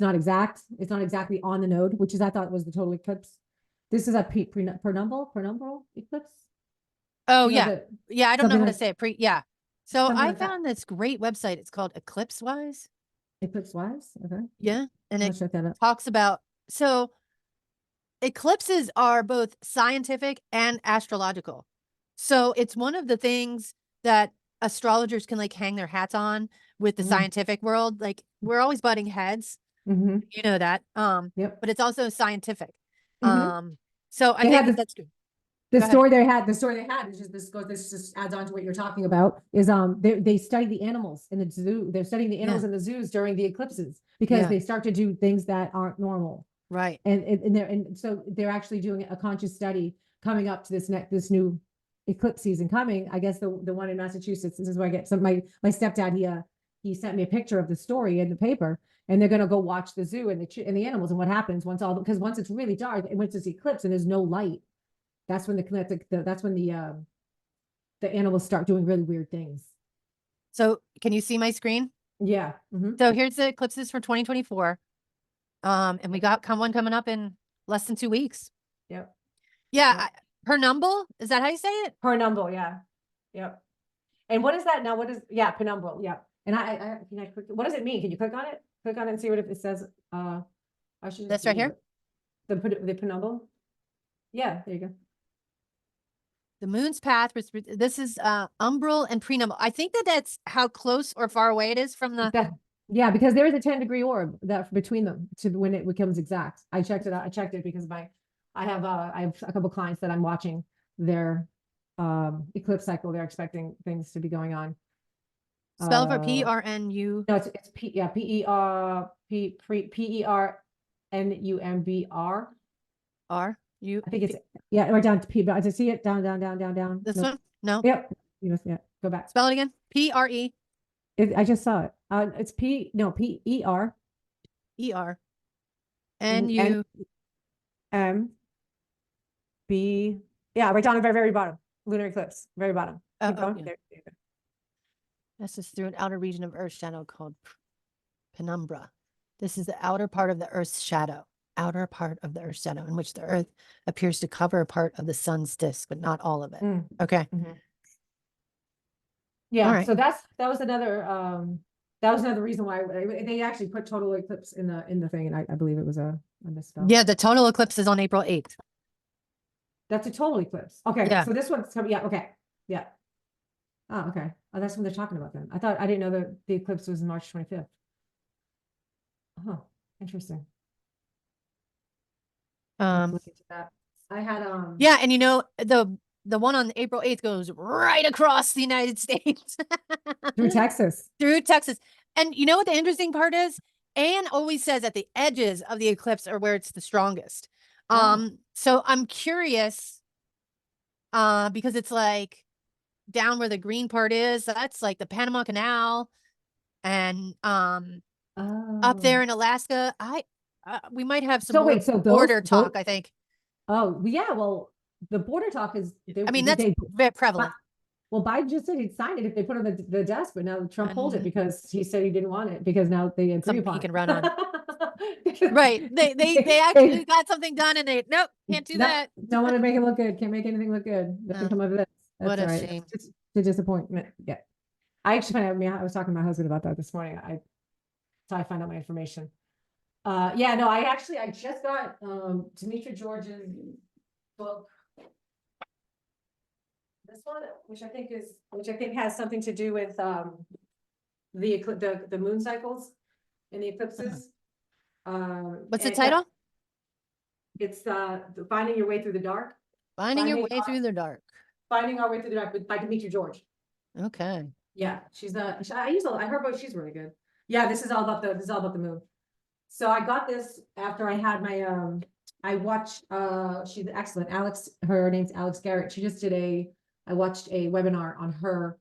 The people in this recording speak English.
not exact. It's not exactly on the node, which is I thought was the total eclipse. This is a penumbral eclipse. Oh You know, yeah. Yeah, I don't know something how to like- say it. Yeah. So something I like that. found this great website. It's called Eclipse Wise. Eclipse wise. Okay. Yeah. And I'll it check that out. talks about, so eclipses are both scientific and astrological. So it's one of the things that astrologers can like hang their hats on with the scientific world. Like we're always butting heads. Mm-hmm. You know that. Yep. But it's also scientific. Mm-hmm. So I They think had that's good. the Go ahead. story they had is just this just adds on to what you're talking about is they study the animals in the zoo. They're studying the animals in the zoos during the eclipses because they start to do things that aren't normal. Right. And so they're actually doing a conscious study coming up to this new eclipse season coming. I guess the one in Massachusetts. This is where I get some my stepdad he sent me a picture of the story in the paper, and they're gonna go watch the zoo and the animals and what happens once because once it's really dark and once it's eclipse and there's no light, that's when the animals start doing really weird things. So can you see my screen? Yeah. So here's the eclipses for 2024. And we got one coming up in less than 2 weeks. Yep. Yeah. Penumbral, is that how you say it? Penumbral, yeah. Yep. And what is that now? Penumbral, yeah. And can I click, what does it mean? Can you click on it? Click on it and see what it says. I should This right here? The penumbral. Yeah, there you go. The moon's path, this is umbral and prenumbral. I think that's how close or far away it is from the. Yeah, because there is a 10-degree orb that between them to when it becomes exact. I checked it out. I checked it because I have a couple clients that I'm watching their eclipse cycle. They're expecting things to be going on. Spell for PRNU. No, it's PERNUMBR. R U. I think it's right down to P, but I just see it down. This one? No. Yep. Yeah. Go back. Spell it again. PRE. I just saw it. It's PER. ER. NU. B. Yeah, right down at the very bottom. Lunar eclipse, very bottom. Keep going. Yeah. There. This is through an outer region of Earth's shadow called penumbra. This is the outer part of the Earth's shadow. Outer part of the Earth's shadow in which the Earth appears to cover a part of the sun's disk, but not all of it. Okay. Yeah. Right. So that was another reason why they actually put total eclipse in the thing, and I believe it was a misspell. Yeah, the total eclipse is on April 8th. That's a total eclipse. Okay. Yeah. So this one's coming. Yeah. Okay. Yeah. Oh, okay. Oh, that's what they're talking about then. I didn't know that the eclipse was March 25th. Oh, interesting. Look into that. I had yeah, and the one on April 8th goes right across the United States. Through Texas. Through Texas. And you know what the interesting part is? Anne always says at the edges of the eclipse are where it's the strongest. So I'm curious, because it's like down where the green part is, that's like the Panama Canal, and up there in Alaska. We might have some border talk, I think. Oh, yeah, well, the border talk is that's very prevalent. Well, Biden just said he'd sign it if they put it on the desk, but now Trump pulled it because he said he didn't want it because now they agree upon he can run on. Right. They actually got something done and nope, can't do that. Don't want to make it look good. Can't make anything look good. Nothing come of this. What a shame. It's a disappointment. Yeah. I actually I was talking to my husband about that this morning. I find out my information. I just got Demetra George's book. This one, which I think has something to do with the moon cycles and the eclipses. What's the title? It's Finding Your Way Through the Dark. Finding Your Way Through the Dark. Finding Our Way Through the Dark by Demetra George. Okay. Yeah, I heard about she's really good. Yeah, this is all about the moon. So I got this after I had my I watched she's excellent. Her name's Alex Garrett. She just did I watched a webinar on her